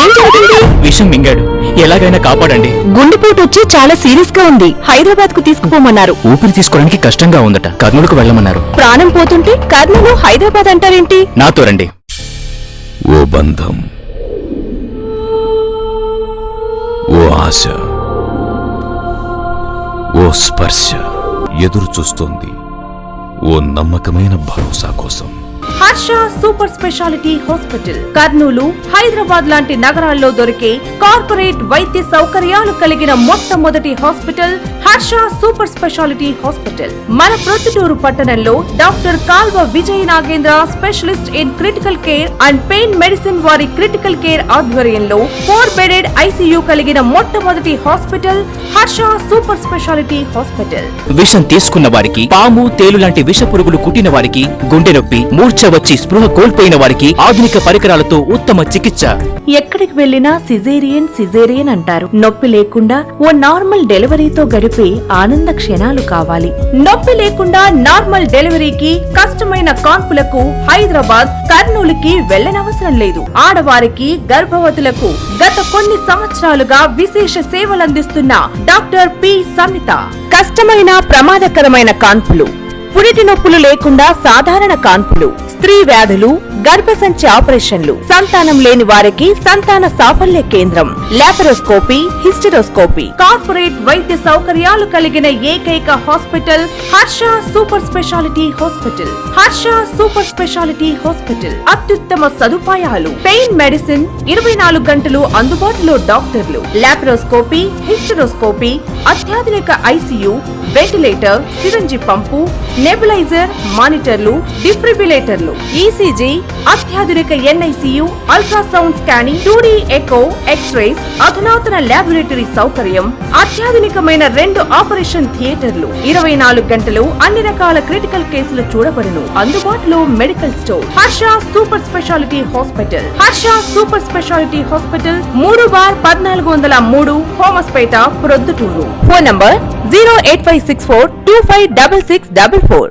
ఏం జరిగింది? విషం మింగాడు, ఎలాగైనా కాపాడండి. గుండెపోటు వచ్చి చాలా సీరియస్ గా ఉంది. హైదరాబాద్ కు తీసుకుపోమన్నారు. ఊపిరి తీసుకోవడానికి కష్టంగా ఉందట, కర్నూలుకు వెళ్ళమన్నారు. ప్రాణం పోతుంటే కర్నూలు హైదరాబాద్ అంటారేంటి? నాతో రండి. ఓ బంధం, ఓ ఆశ, ఓ స్పర్శ ఎదురు చూస్తోంది ఓ నమ్మకమైన భరోసా కోసం. Harsha super speciality hospital Kurnool, Hyderabad లాంటి నగరాల్లో దొరికే కార్పొరేట్ వైద్య సౌకర్యాలు కలిగిన మొట్టమొదటి hospital Harsha super speciality hospital. మన ప్రొద్దుటూరు పట్టణంలో doctor Kalva Vijaya Nagendra specialist in critical care and pain medicine వారి క్రిటికల్ కేర్ ఆధ్వర్యంలో 4 బెడెడ్ ఐసీయూ కలిగిన మొట్టమొదటి hospital Harsha super speciality hospital. విషం తీసుకున్న వారికి, పాము తేలు లాంటి విష పురుగులు కుట్టిన వారికి, గుండె నొప్పి, మూర్ఛ వచ్చి స్పృహ కోల్పోయిన వారికి ఆధునిక పరికరాలతో ఉత్తమ చికిత్స. ఎక్కడికి వెళ్లినా సిజేరియన్ అంటారు. నొప్పి లేకుండా ఓ నార్మల్ డెలివరీతో గడిపే ఆనంద క్షణాలు కావాలి. నొప్పి లేకుండా నార్మల్ డెలివరీకి, కష్టమైన కాన్పులకు హైదరాబాద్, కర్నూలుకి వెళ్లనవసరం లేదు. ఆడవారికి, గర్భవతులకు గత కొన్ని సంవత్సరాలుగా విశేష సేవలందిస్తున్న డాక్టర్ పి సమిత. కష్టమైన ప్రమాదకరమైన కాన్పులు, పురిటి నొప్పులు లేకుండా సాధారణ కాన్పులు, స్త్రీ వ్యాధులు, గర్భసంచి ఆపరేషన్లు, సంతానం లేని వారికి సంతాన సాఫల్య కేంద్రం, లాపరోస్కోపీ, హిస్టరోస్కోపీ, కార్పొరేట్ వైద్య సౌకర్యాలు కలిగిన ఏకైక hospital Harsha super speciality hospital. Harsha super speciality hospital అత్యుత్తమ సదుపాయాలు, పెయిన్ మెడిసిన్ 24 గంటలు అందుబాటులో, డాక్టర్లు, లాపరోస్కోపీ, హిస్టరోస్కోపీ, అత్యాధునిక ICU, ventilator, syringe pump, nebuliser, మానిటర్లు, డిఫ్రిబిలేటర్లు, ఈసీజీ, అత్యాధునిక NICU, ultrasound scanning, 2D echo, X rays, అధునాతన ల్యాబొరేటరీ సౌకర్యం, అత్యాధునికమైన 2 ఆపరేషన్ థియేటర్లు, 24 గంటలు అన్ని రకాల క్రిటికల్ కేసులు చూడబడును. అందుబాటులో medical store. Harsha super speciality hospital. Harsha super speciality hospital 3/1403 Homaspeta, Proddatur. Phone number 08564256644.